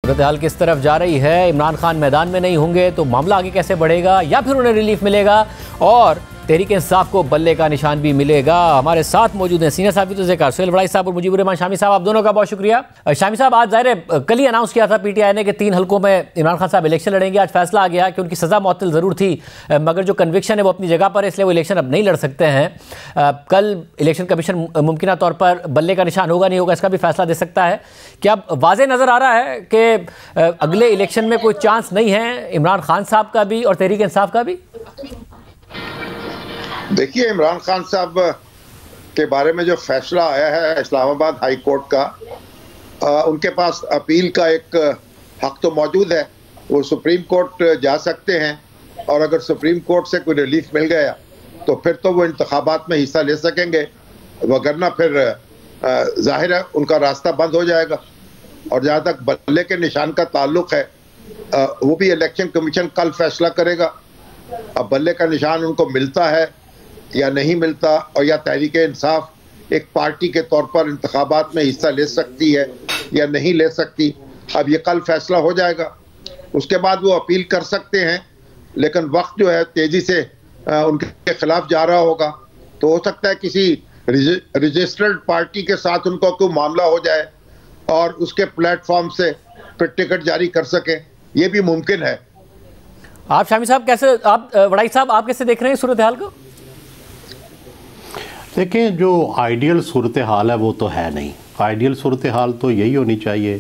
सूरत हाल किस तरफ जा रही है? इमरान खान मैदान में नहीं होंगे तो मामला आगे कैसे बढ़ेगा, या फिर उन्हें रिलीफ मिलेगा और तहरीक इंसाफ को बल्ले का निशान भी मिलेगा? हमारे साथ मौजूद हैं सीनियर साहब ज़िक्र सोहेल वड़ाई साहब और मुजीबुर रहमान शामी साहब। आप दोनों का बहुत शुक्रिया। शामी साहब, आज ज़ाहिर है कल ही अनाउंस किया था पीटीआई ने कि 3 हल्कों में इमरान खान साहब इलेक्शन लड़ेंगे। आज फैसला आ गया कि उनकी सज़ा मुअत्तल ज़रूर थी, मगर जो कन्विक्शन है वो अपनी जगह पर है, इसलिए वो इलेक्शन अब नहीं लड़ सकते हैं। कल इलेक्शन कमीशन मुमकिन तौर पर बल्ले का निशान होगा नहीं होगा इसका भी फैसला दे सकता है। क्या अब वाज़े नज़र आ रहा है कि अगले इलेक्शन में कोई चांस नहीं है इमरान खान साहब का भी और तहरीक इंसाफ का भी? देखिए, इमरान खान साहब के बारे में जो फैसला आया है इस्लामाबाद हाई कोर्ट का, उनके पास अपील का एक हक तो मौजूद है। वो सुप्रीम कोर्ट जा सकते हैं और अगर सुप्रीम कोर्ट से कोई रिलीफ मिल गया तो फिर तो वो इंतखाबात में हिस्सा ले सकेंगे, वगरना फिर जाहिर है उनका रास्ता बंद हो जाएगा। और जहाँ तक बल्ले के निशान का ताल्लुक है, वो भी इलेक्शन कमीशन कल फैसला करेगा। अब बल्ले का निशान उनको मिलता है या नहीं मिलता, और या तहरीक इंसाफ एक पार्टी के तौर पर इंतखाबात में हिस्सा ले सकती है या नहीं ले सकती, अब ये कल फैसला हो जाएगा। उसके बाद वो अपील कर सकते हैं, लेकिन वक्त जो है तेज़ी से उनके खिलाफ जा रहा होगा, तो हो सकता है किसी रजिस्टर्ड पार्टी के साथ उनको कोई मामला हो जाए और उसके प्लेटफॉर्म से फिर टिकट जारी कर सकें, ये भी मुमकिन है। आप शामी साहब कैसे, आप वड़ाई साहब आप कैसे देख रहे हैं सूरत हाल को? देखिए, जो आइडियल सूरत हाल है वो तो है नहीं। आइडियल सूरत हाल तो यही होनी चाहिए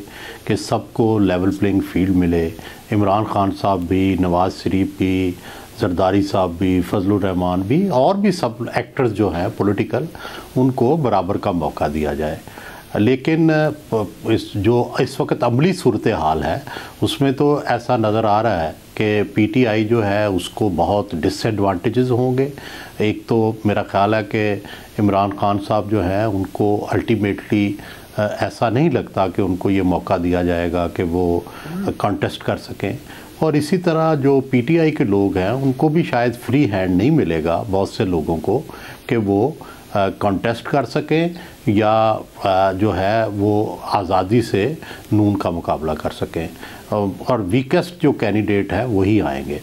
कि सबको लेवल प्लेइंग फील्ड मिले। इमरान खान साहब भी, नवाज़ शरीफ भी, जरदारी साहब भी, फजलुर रहमान भी, और भी सब एक्टर्स जो हैं पॉलिटिकल, उनको बराबर का मौका दिया जाए। लेकिन इस वक्त अमली सूरत हाल है उसमें तो ऐसा नज़र आ रहा है कि पीटीआई जो है उसको बहुत डिसएडवांटेजेस होंगे। एक तो मेरा ख्याल है कि इमरान खान साहब जो हैं उनको अल्टीमेटली ऐसा नहीं लगता कि उनको ये मौका दिया जाएगा कि वो कॉन्टेस्ट कर सकें, और इसी तरह जो पीटीआई के लोग हैं उनको भी शायद फ्री हैंड नहीं मिलेगा बहुत से लोगों को कि वो कॉन्टेस्ट कर सकें या जो है वो आज़ादी से नून का मुकाबला कर सकें, और वीकेस्ट जो कैंडिडेट है वही आएंगे।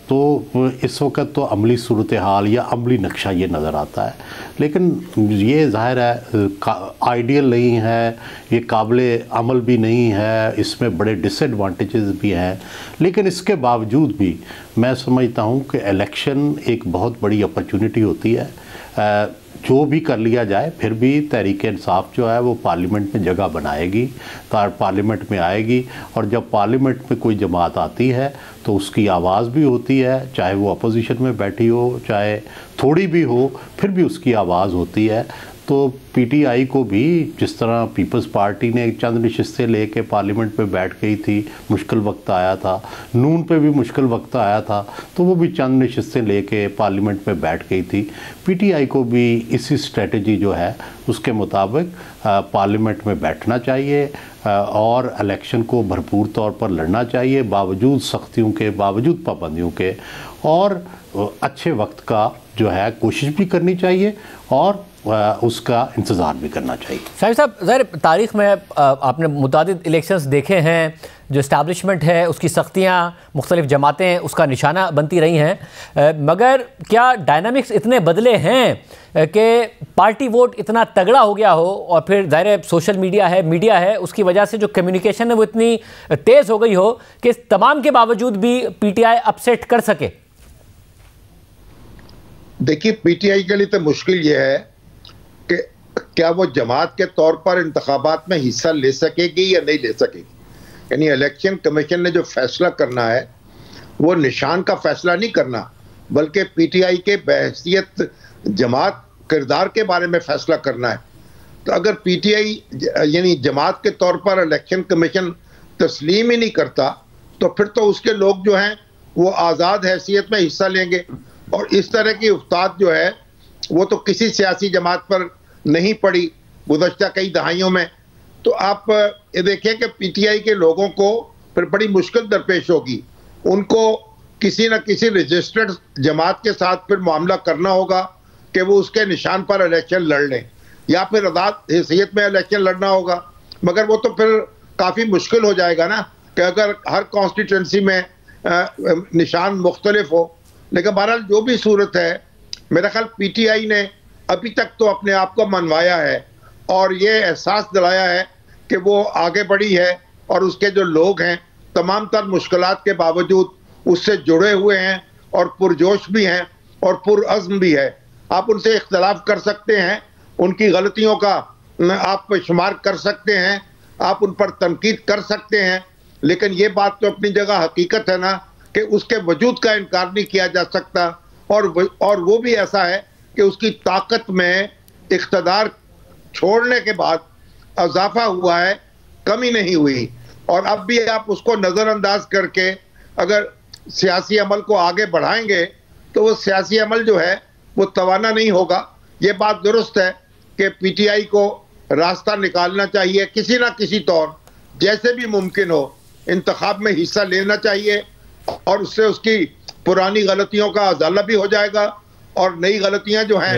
तो इस वक्त तो अमली सूरत हाल या अमली नक्शा ये नज़र आता है, लेकिन ये ज़ाहिर है आइडियल नहीं है, ये काबिले अमल भी नहीं है, इसमें बड़े डिसएडवांटेजेस भी हैं। लेकिन इसके बावजूद भी मैं समझता हूँ कि इलेक्शन एक बहुत बड़ी अपॉर्चुनिटी होती है। जो भी कर लिया जाए फिर भी तहरीक इंसाफ जो है वो पार्लियामेंट में जगह बनाएगी, पार्लियामेंट में आएगी, और जब पार्लियामेंट में कोई जमात आती है तो उसकी आवाज़ भी होती है, चाहे वो अपोजिशन में बैठी हो, चाहे थोड़ी भी हो, फिर भी उसकी आवाज़ होती है। तो पीटीआई को भी जिस तरह पीपल्स पार्टी ने चंद नशिस्तें लेके पार्लियामेंट में बैठ गई थी, मुश्किल वक्त आया था, नून पे भी मुश्किल वक्त आया था तो वो भी चंद नशिस्तें लेके पार्लियामेंट में बैठ गई थी। पीटीआई को भी इसी स्ट्रेटजी जो है उसके मुताबिक पार्लियामेंट में बैठना चाहिए और इलेक्शन को भरपूर तौर पर लड़ना चाहिए, बावजूद सख्तियों के, बावजूद पाबंदियों के, और अच्छे वक्त का जो है कोशिश भी करनी चाहिए और उसका इंतज़ार भी करना चाहिए। शाहिद साहब, ज़ाहिर तारीख़ में आपने मुतादिद इलेक्शंस देखे हैं, जो इस्टेब्लिशमेंट है उसकी सख्तियाँ, मुख्तलिफ़ जमातें उसका निशाना बनती रही हैं, मगर क्या डायनामिक्स इतने बदले हैं कि पार्टी वोट इतना तगड़ा हो गया हो, और फिर ज़ाहिर सोशल मीडिया है, मीडिया है, उसकी वजह से जो कम्युनिकेशन है वो इतनी तेज़ हो गई हो कि इस तमाम के बावजूद भी पीटीआई अपसेट कर सके? देखिए, पीटीआई के लिए तो मुश्किल ये है कि क्या वो जमात के तौर पर इंतखाबात में हिस्सा ले सकेगी या नहीं ले सकेगी। यानी इलेक्शन कमीशन ने जो फैसला करना है वो निशान का फैसला नहीं करना, बल्कि पीटीआई के बहैसियत जमात किरदार के बारे में फैसला करना है। तो अगर पीटीआई यानी जमात के तौर पर इलेक्शन कमीशन तस्लीम ही नहीं करता तो फिर तो उसके लोग जो हैं वो आज़ाद हैसियत में हिस्सा लेंगे, और इस तरह की उस्ताद जो है वो तो किसी सियासी जमात पर नहीं पड़ी गुज़श्ता कई दहाइयों में। तो आप ये देखिए कि पीटीआई के लोगों को फिर बड़ी मुश्किल दरपेश होगी, उनको किसी न किसी रजिस्टर्ड जमात के साथ फिर मामला करना होगा कि वो उसके निशान पर इलेक्शन लड़ लें, या फिर आज़ाद हैसियत में इलेक्शन लड़ना होगा। मगर वो तो फिर काफ़ी मुश्किल हो जाएगा ना कि अगर हर कॉन्स्टिट्यूंसी में निशान मुख्तलिफ हो। लेकिन बहरहाल जो भी सूरत है, मेरा ख्याल पीटीआई ने अभी तक तो अपने आप को मनवाया है और ये एहसास दिलाया है कि वो आगे बढ़ी है और उसके जो लोग हैं तमाम तर मुश्किलात के बावजूद उससे जुड़े हुए हैं और पुरजोश भी हैं और पुरअज़्म भी है। आप उनसे इख्तलाफ कर सकते हैं, उनकी गलतियों का आप शुमार कर सकते हैं, आप उन पर तनकीद कर सकते हैं, लेकिन ये बात तो अपनी जगह हकीकत है ना कि उसके वजूद का इनकार नहीं किया जा सकता। और वो भी ऐसा है कि उसकी ताकत में इख्तदार छोड़ने के बाद इजाफा हुआ है, कमी नहीं हुई। और अब भी आप उसको नज़रअंदाज करके अगर सियासी अमल को आगे बढ़ाएंगे तो वो सियासी अमल जो है वो तवाना नहीं होगा। ये बात दुरुस्त है कि पीटीआई को रास्ता निकालना चाहिए, किसी ना किसी तौर जैसे भी मुमकिन हो इंतखाब में हिस्सा लेना चाहिए और उससे उसकी पुरानी गलतियों का अजाला भी हो जाएगा और नई गलतियां जो हैं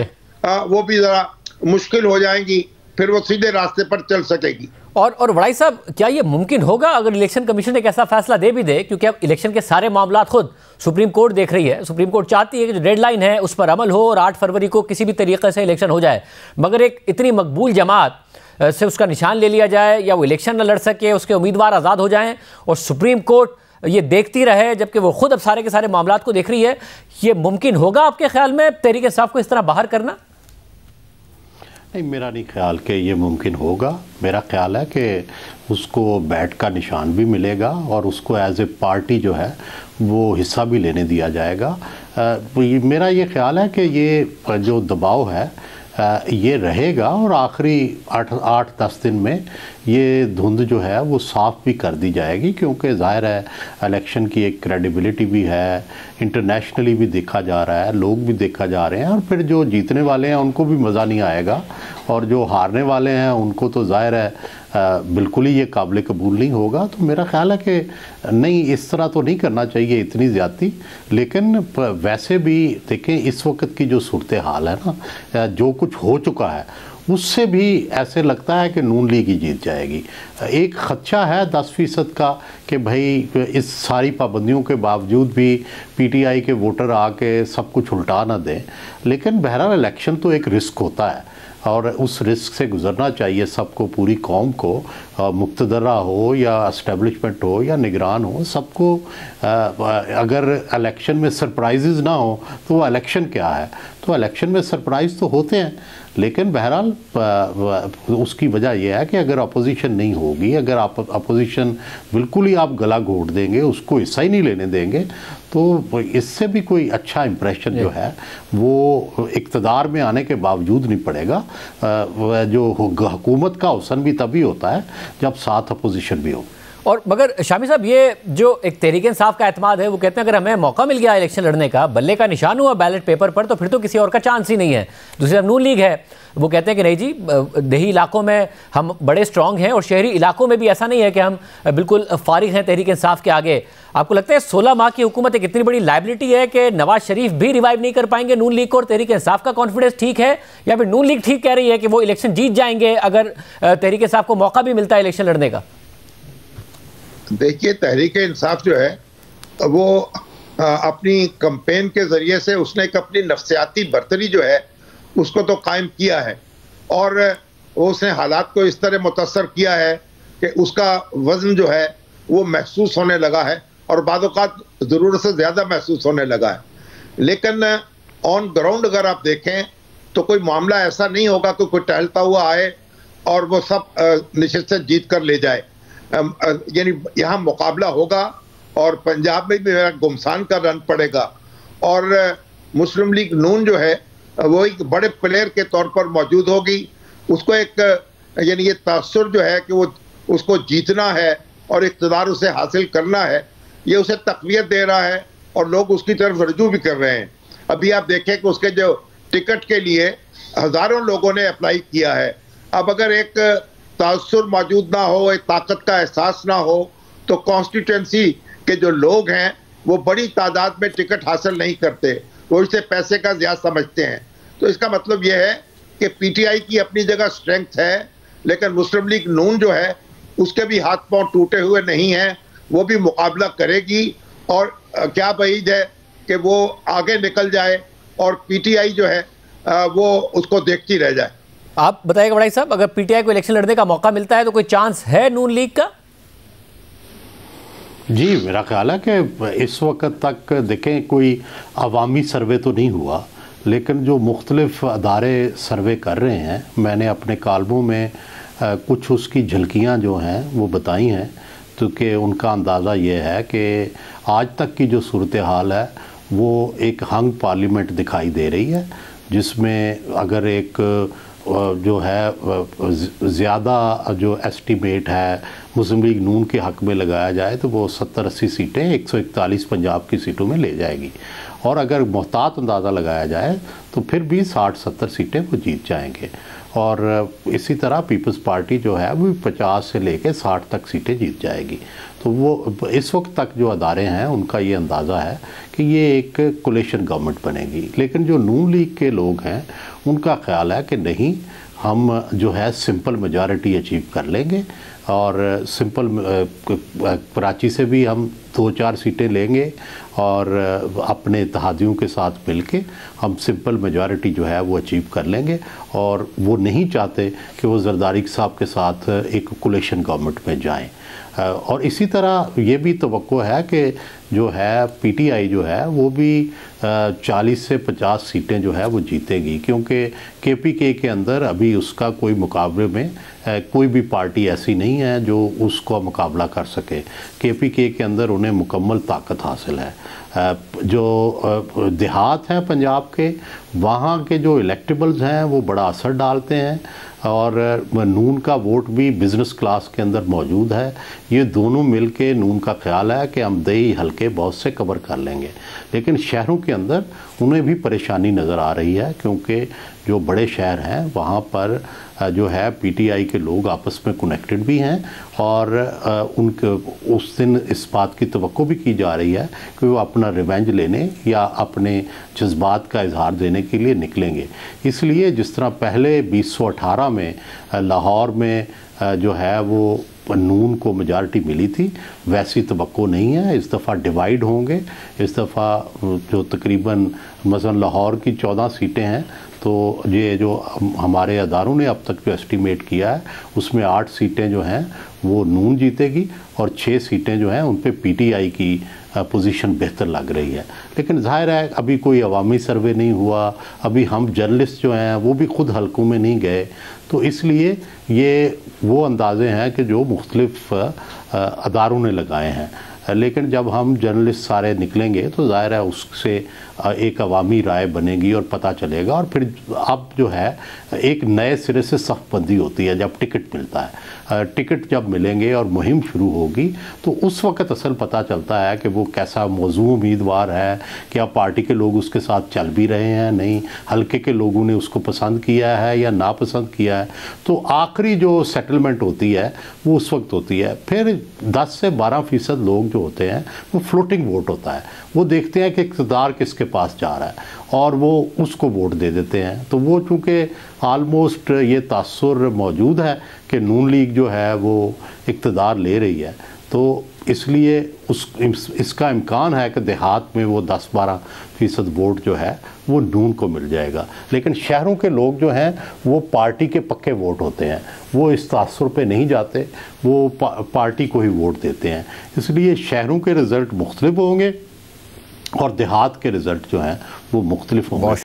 वो भी ज़रा मुश्किल हो जाएंगी, फिर वो सीधे रास्ते पर चल सकेगी। और वड़ाई साहब, क्या ये मुमकिन होगा अगर इलेक्शन कमीशन एक ऐसा फैसला दे भी दे, क्योंकि अब इलेक्शन के सारे मामला खुद सुप्रीम कोर्ट देख रही है, सुप्रीम कोर्ट चाहती है कि जो डेडलाइन है उस पर अमल हो और 8 फरवरी को किसी भी तरीके से इलेक्शन हो जाए, मगर एक इतनी मकबूल जमात से उसका निशान ले लिया जाए या वो इलेक्शन न लड़ सके, उसके उम्मीदवार आज़ाद हो जाएं और सुप्रीम कोर्ट ये देखती रहे जबकि वो खुद अब सारे के सारे मामलात को देख रही है, ये मुमकिन होगा आपके ख्याल में तहरीक इंसाफ को इस तरह बाहर करना? नहीं, मेरा नहीं ख्याल कि ये मुमकिन होगा। मेरा ख्याल है कि उसको बैट का निशान भी मिलेगा और उसको एज ए पार्टी जो है वो हिस्सा भी लेने दिया जाएगा। मेरा ये ख्याल है कि ये जो दबाव है ये रहेगा और आखिरी 8-10 दिन में ये धुंध जो है वो साफ़ भी कर दी जाएगी, क्योंकि ज़ाहिर है इलेक्शन की एक क्रेडिबिलिटी भी है, इंटरनेशनली भी देखा जा रहा है, लोग भी देखा जा रहे हैं और फिर जो जीतने वाले हैं उनको भी मज़ा नहीं आएगा और जो हारने वाले हैं उनको तो ज़ाहिर है बिल्कुल ही ये काबिल कबूल नहीं होगा। तो मेरा ख्याल है कि नहीं, इस तरह तो नहीं करना चाहिए इतनी ज़्यादती। लेकिन वैसे भी देखें इस वक्त की जो सूरत हाल है ना, जो कुछ हो चुका है उससे भी ऐसे लगता है कि नून लीग ही जीत जाएगी। एक खदशा है 10% का कि भाई इस सारी पाबंदियों के बावजूद भी पीटीआई के वोटर आके सब कुछ उल्टा ना दें, लेकिन बहरहाल इलेक्शन तो एक रिस्क होता है और उस रिस्क से गुजरना चाहिए सबको, पूरी कौम को, मुक्तदरा हो या इस्टेब्लिशमेंट हो या निगरान हो, सबको। अगर इलेक्शन में सरप्राइजेज़ ना हो तो वो इलेक्शन क्या है? तो इलेक्शन में सरप्राइज़ तो होते हैं, लेकिन बहरहाल उसकी वजह यह है कि अगर अपोजिशन नहीं होगी, अगर आप अपोजिशन बिल्कुल ही आप गला घोट देंगे, उसको हिस्सा ही नहीं लेने देंगे, तो इससे भी कोई अच्छा इम्प्रेशन जो है वो इक़्तिदार में आने के बावजूद नहीं पड़ेगा। जो हुकूमत का हुस्न भी तभी होता है जब साथ अपोजिशन भी हो। और मगर शामी साहब, ये जो एक तहरीक इंसाफ का एतमाद है, वो कहते हैं अगर हमें मौका मिल गया इलेक्शन लड़ने का, बल्ले का निशान हुआ बैलेट पेपर पर, तो फिर तो किसी और का चांस ही नहीं है। दूसरी तरफ नून लीग है, वो कहते हैं कि नहीं जी, देही इलाकों में हम बड़े स्ट्रॉन्ग हैं और शहरी इलाकों में भी ऐसा नहीं है कि हम बिल्कुल फारिग हैं तहरीक इंसाफ के आगे। आपको लगता है 16 माह की हुकूमत एक इतनी बड़ी लाइबिलिटी है कि नवाज शरीफ भी रिवाइव नहीं कर पाएंगे नून लीग को और तहरीक इंसाफ का कॉन्फिडेंस ठीक है, या फिर नून लीग ठीक कह रही है कि वो इलेक्शन जीत जाएंगे अगर तहरीक इंसाफ को मौका भी मिलता है इलेक्शन लड़ने का? देखिए, तहरीक इंसाफ जो है वो अपनी कैंपेन के ज़रिए से उसने एक अपनी नफ्सियाती बर्तरी जो है उसको तो कायम किया है और उसने हालात को इस तरह मुतासर किया है कि उसका वज़न जो है वो महसूस होने लगा है और बाद औक़ात ज़रूरत से ज़्यादा महसूस होने लगा है। लेकिन ऑन ग्राउंड अगर आप देखें तो कोई मामला ऐसा नहीं होगा कि कोई टहलता हुआ आए और वो सब नशिस्तें जीत कर ले जाए। यानी यहाँ मुकाबला होगा और पंजाब में भी मेरा गुमसान का रन पड़ेगा और मुस्लिम लीग नून जो है वो एक बड़े प्लेयर के तौर पर मौजूद होगी। उसको एक यानी ये तासुर जो है कि वो उसको जीतना है और इक़्तिदार उसे हासिल करना है, ये उसे तक़वियत दे रहा है और लोग उसकी तरफ रजू भी कर रहे हैं। अभी आप देखें कि उसके जो टिकट के लिए हज़ारों लोगों ने अप्लाई किया है। अब अगर एक तासुर मौजूद ना हो, एक ताकत का एहसास ना हो, तो कॉन्स्टिट्यूंसी के जो लोग हैं वो बड़ी तादाद में टिकट हासिल नहीं करते, वो इसे पैसे का ज़्यादा समझते हैं। तो इसका मतलब ये है कि पीटीआई की अपनी जगह स्ट्रेंथ है, लेकिन मुस्लिम लीग नून जो है उसके भी हाथ पांव टूटे हुए नहीं हैं, वो भी मुकाबला करेगी। और क्या वहीद है कि वो आगे निकल जाए और पीटीआई जो है वो उसको देखती रह जाए। आप बताइएगा बड़ाई साहब, अगर पीटीआई को इलेक्शन लड़ने का मौका मिलता है तो कोई चांस है नून लीग का? जी, मेरा ख्याल है कि इस वक्त तक देखें कोई अवामी सर्वे तो नहीं हुआ, लेकिन जो मुख्तलिफ अदारे सर्वे कर रहे हैं, मैंने अपने कालमों में कुछ उसकी झलकियाँ जो हैं वो बताई हैं, तो कि उनका अंदाज़ा ये है कि आज तक की जो सूरत हाल है वो एक हंग पार्लियामेंट दिखाई दे रही है, जिसमें अगर एक जो है ज़्यादा जो एस्टीमेट है मुस्लिम लीग नून के हक़ में लगाया जाए तो वो 70-80 सीटें 141 पंजाब की सीटों में ले जाएगी, और अगर मोहतात अंदाज़ा लगाया जाए तो फिर भी 60-70 सीटें वो जीत जाएंगे। और इसी तरह पीपल्स पार्टी जो है वो 50 से लेकर 60 तक सीटें जीत जाएगी। तो वो इस वक्त तक जो अदारे हैं उनका ये अंदाज़ा है कि ये एक कोलिशन गवर्नमेंट बनेगी। लेकिन जो नून लीग के लोग हैं उनका ख्याल है कि नहीं, हम जो है सिंपल मेजॉरिटी अचीव कर लेंगे, और सिंपल कराची से भी हम 2-4 सीटें लेंगे, और अपने इत्तेहादियों के साथ मिलके हम सिंपल मेजॉरिटी जो है वो अचीव कर लेंगे। और वो नहीं चाहते कि वो जरदारी साहब के साथ एक कोलिशन गवर्नमेंट में जाएं। और इसी तरह ये भी तवक्को है कि जो है पीटीआई जो है वो भी 40 से 50 सीटें जो है वो जीतेगी, क्योंकि केपीके के अंदर अभी उसका कोई मुकाबले में कोई भी पार्टी ऐसी नहीं है जो उसको मुकाबला कर सके। केपीके के अंदर उन्हें मुकम्मल ताकत हासिल है। जो देहात हैं पंजाब के, वहाँ के जो इलेक्टेबल्स हैं वो बड़ा असर डालते हैं, और नून का वोट भी बिज़नेस क्लास के अंदर मौजूद है। ये दोनों मिलके नून का ख्याल है कि हम दही हल्के बहुत से कवर कर लेंगे। लेकिन शहरों के अंदर उन्हें भी परेशानी नज़र आ रही है, क्योंकि जो बड़े शहर हैं वहाँ पर जो है पीटीआई के लोग आपस में कनेक्टेड भी हैं, और उनके उस दिन इस बात की तवक्को भी की जा रही है कि वो अपना रिवेंज लेने या अपने जज्बात का इजहार देने के लिए निकलेंगे। इसलिए जिस तरह पहले 2018 में लाहौर में जो है वो नून को मेजॉरिटी मिली थी, वैसी तवक्को नहीं है। इस दफ़ा डिवाइड होंगे। इस दफ़ा जो तकरीबन मसलन लाहौर की 14 सीटें हैं, तो ये जो हमारे अदारों ने अब तक जो एस्टीमेट किया है उसमें 8 सीटें जो हैं वो नून जीतेगी, और 6 सीटें जो हैं उन पे पीटीआई की पोजीशन बेहतर लग रही है। लेकिन जाहिर है अभी कोई अवामी सर्वे नहीं हुआ, अभी हम जर्नलिस्ट जो हैं वो भी ख़ुद हलकों में नहीं गए, तो इसलिए ये वो अंदाज़े हैं कि जो मुख्तलिफ अदारों ने लगाए हैं। लेकिन जब हम जर्नलिस्ट सारे निकलेंगे तो ज़ाहिर है उससे एक अवामी राय बनेगी और पता चलेगा, और फिर अब जो है एक नए सिरे से सफ़बंदी होती है जब टिकट मिलता है। टिकट जब मिलेंगे और मुहिम शुरू होगी तो उस वक़्त असल पता चलता है कि वो कैसा मौजू उम्मीदवार है, क्या पार्टी के लोग उसके साथ चल भी रहे हैं, नहीं हल्के के लोगों ने उसको पसंद किया है या नापसंद किया है। तो आखिरी जो सेटलमेंट होती है वो उस वक्त होती है। फिर 10 से 12% लोग जो होते हैं वो फ्लोटिंग वोट होता है, वो देखते हैं कि इक़्तिदार किसके पास जा रहा है और वो उसको वोट दे देते हैं। तो वो चूँकि आलमोस्ट ये तासुर मौजूद है कि नून लीग जो है वो इक़्तिदार ले रही है, तो इसलिए इसका इम्कान है कि देहात में वो 10-12% वोट जो है वो नून को मिल जाएगा। लेकिन शहरों के लोग जो हैं वो पार्टी के पक्के वोट होते हैं, वो इस तासुर पे नहीं जाते, वो पार्टी को ही वोट देते हैं। इसलिए शहरों के रिज़ल्ट मुख्तलिफ होंगे और देहात के रिज़ल्ट जो हैं वो मुख्तलिफ होंगे।